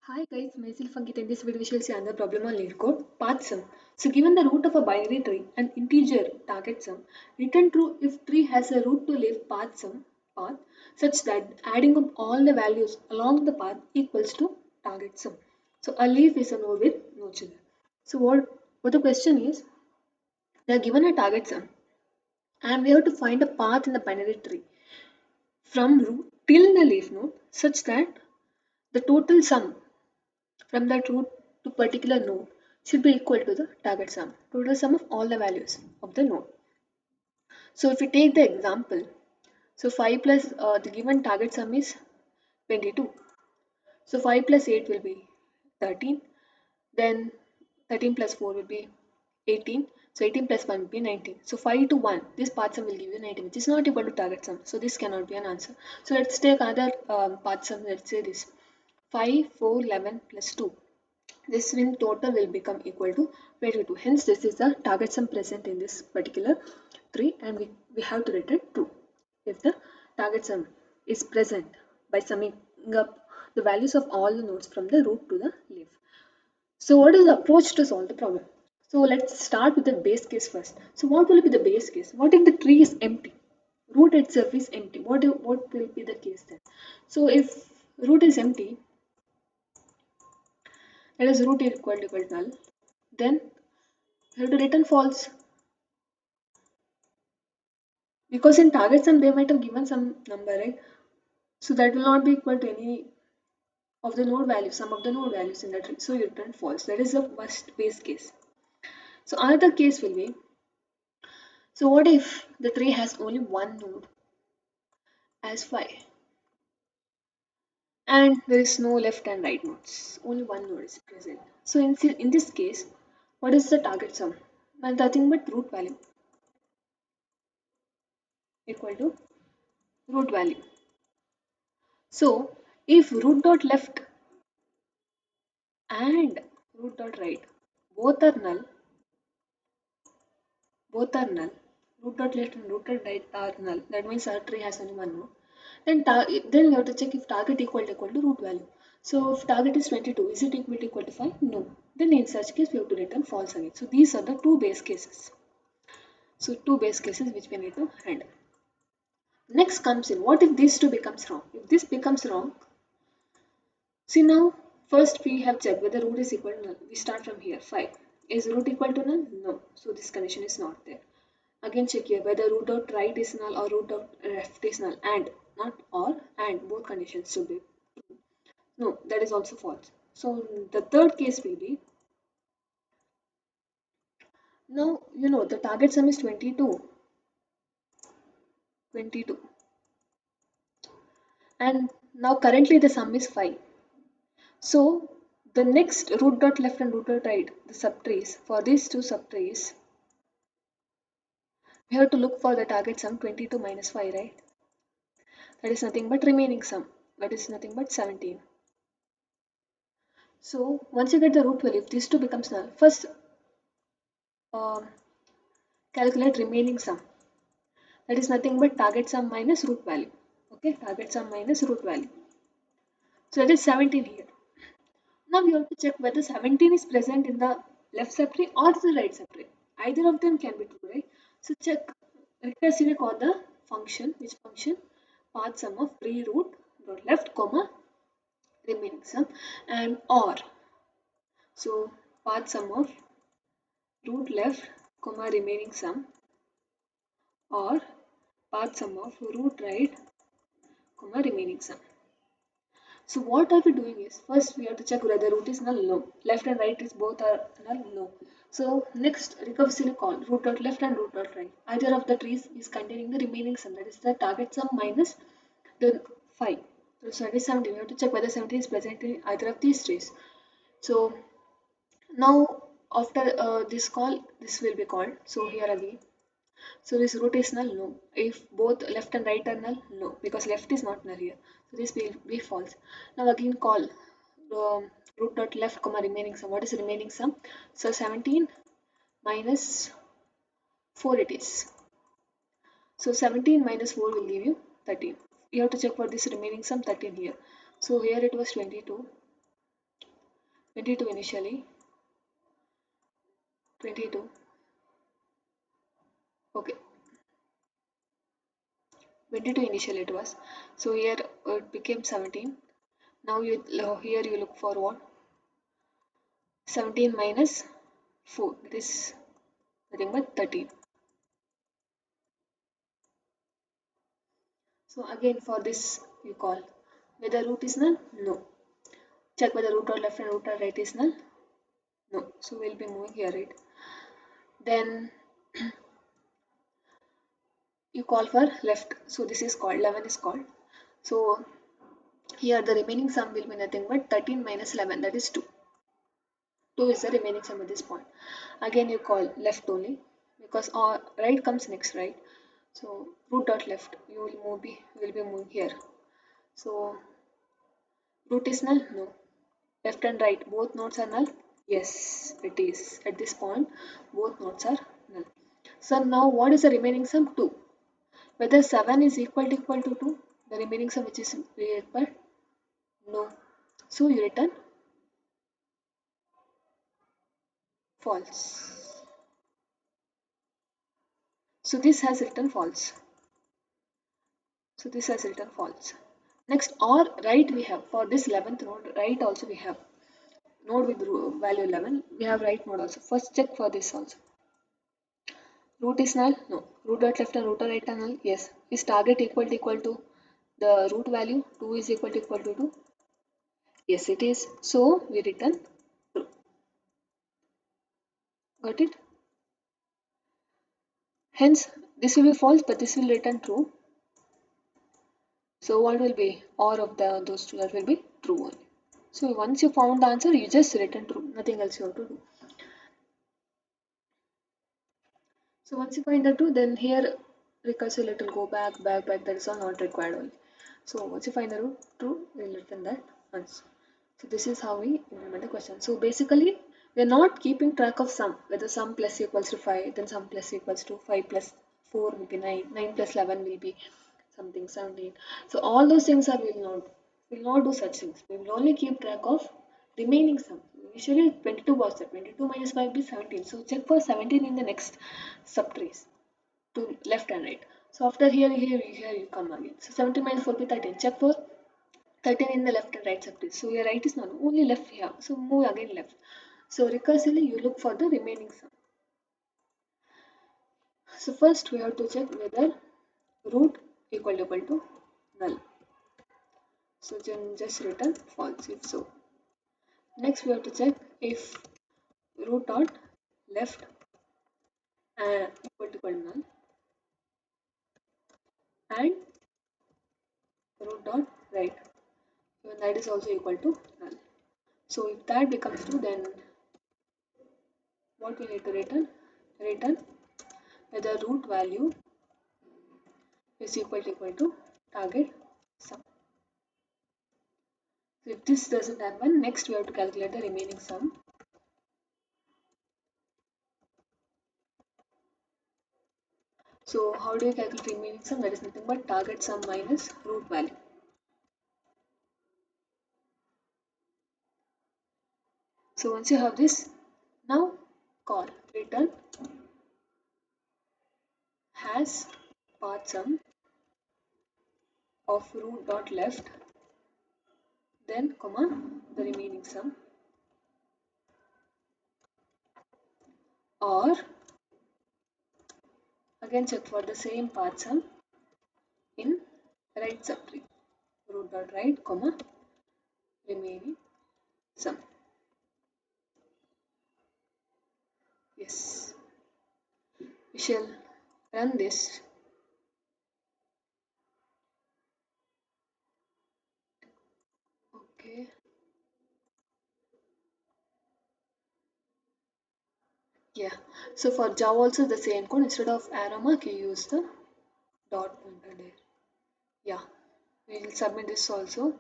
Hi guys, myself Ankit. In this video we shall see another problem on LeetCode, path sum. So given the root of a binary tree, an integer target sum, return true if tree has a root to leaf path such that adding up all the values along the path equals to target sum. So a leaf is a node with no children. So what the question is, they are given a target sum and we have to find a path in the binary tree from root till the leaf node such that the total sum from that root to particular node should be equal to the target sum, total sum of all the values of the node. So if we take the example, so 5 plus the given target sum is 22. So 5 plus 8 will be 13. Then 13 plus 4 will be 18. So 18 plus 1 will be 19. So 5 to 1, this path sum will give you 19, which is not equal to target sum. So this cannot be an answer. So let's take another path sum. Let's say this 5, 4, 11 plus 2. This win total will become equal to 22. Hence, this is the target sum present in this particular tree, and we have to return true. If the target sum is present by summing up the values of all the nodes from the root to the leaf. So, what is the approach to solve the problem? So, let's start with the base case first. So, what will be the base case? What if the tree is empty? Root itself is empty. What will be the case then? So, if root is empty, let us root is equal to null. Then we have to return false because in target sum they might have given some number, right? So that will not be equal to any of the node values, some of the node values in that tree. So you return false. That is the first base case. So another case will be, so what if the tree has only one node as 5 and there is no left and right nodes, only one node is present. So in this case, what is the target sum? Well, nothing but root value equal to root value. So if root dot left and root dot right both are null, both are null, root dot left and root dot right are null, that means our tree has only one node, then we have to check if target equal to root value. So if target is 22, is it equal to 5? No. Then in such case we have to return false again. So these are the two base cases. So two base cases which we need to handle. Next comes in, what if these two becomes wrong? If this becomes wrong, see now, first we have checked whether root is equal to null. We start from here, 5. Is root equal to null? No. So this condition is not there. Again check here whether root dot right is null or root dot left is null, and not or and both conditions should be. No, that is also false. So the third case will be, now you know the target sum is 22, 22, and now currently the sum is 5. So the next root dot left and root dot right, the subtrees, for these two subtrees, we have to look for the target sum 22 minus 5, right? That is nothing but remaining sum. That is nothing but 17. So once you get the root value, if these two becomes null, first um, calculate remaining sum. That is nothing but target sum minus root value. Okay, target sum minus root value. So that is 17 here. Now we have to check whether 17 is present in the left subtree or the right subtree. Either of them can be true, right? So check recursively call the function, which function? Path sum of tree root dot left comma remaining sum, and or. So path sum of root left comma remaining sum, or path sum of root right comma remaining sum. So what are we doing is, first we have to check whether root is null, no. Left and right is both are null, no. So next recursively call root dot left and root dot right. Either of the trees is containing the remaining sum, that is the target sum minus the 5. So that is 17. We have to check whether 17 is present in either of these trees. So now after this call, this will be called. So here again, so this root is null, no. If both left and right are null, no, because left is not null here. So this will be false. Now again call root dot left comma remaining sum. What is remaining sum? So 17 minus 4 it is. So 17 minus 4 will give you 13. You have to check for this remaining sum 13 here. So here it was 22. 22 initially, 22. Okay, 22 initially it was. So here it became 17. Now here you look for what? 17 minus 4. That is nothing but 13. So again for this you call whether root is null? No. Check whether root or left and root or right is null? No. So we'll be moving here, right? Then you call for left. So this is called 11 is called. So here the remaining sum will be nothing but 13 minus 11, that is 2. 2 is the remaining sum at this point. Again you call left only because right comes next, right? So root dot left, you will be moving here. So root is null? No. Left and right, both nodes are null? Yes, it is. At this point, both nodes are null. So now what is the remaining sum? 2. Whether 7 is equal to 2, the remaining sum which is equal? No. So you return false. So this has written false. So this has written false. Next, or right we have for this 11th node, right also we have node with value 11. We have right node also. First check for this also. Root is null? No. Root dot left and root dot right are null? Yes. Is target equal to the root value? 2 is equal to 2? Yes, it is. So we return true. Got it? Hence, this will be false, but this will return true. So what will be? Or of those two that will be true only. So once you found the answer, you just return true. Nothing else you have to do. So once you find the true, then here recursive it will go back. That is all not required only. So once you find the root true, we will return that answer. So this is how we implement the question. So basically, we are not keeping track of sum, whether sum plus equals to 5, then sum plus equals to 5 plus 4 will be 9, 9 plus 11 will be something 17. So all those things are will not do such things. We will only keep track of remaining sum. Usually 22 was that 22 minus 5 is 17. So check for 17 in the next subtrace to left and right. So after here you come again. So 17 minus 4 will be 13. Check for 13 in the left and right subtrace. So your right is not only left here. So move again left. So recursively you look for the remaining sum. So first we have to check whether root equal to null. So then just return false if so. Next we have to check if root dot left equal to null and root dot right. When that is also equal to null. So if that becomes true, then what we need to return? Return whether root value is equal to target sum. So if this doesn't happen, next we have to calculate the remaining sum. So how do you calculate remaining sum? That is nothing but target sum minus root value. So once you have this, now call return has path sum of root dot left, then comma the remaining sum, or again check for the same path sum in right subtree, root dot right comma remaining sum. Yes, we shall run this. Okay. Yeah. So for Java also the same code. Instead of arrow mark, you use the dot pointer there. Yeah. We'll submit this also.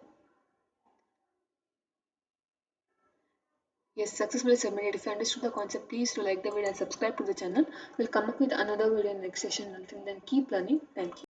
Yes, successfully submitted. If you understood the concept, please do like the video and subscribe to the channel. We'll come up with another video in the next session. Until then, keep learning. Thank you.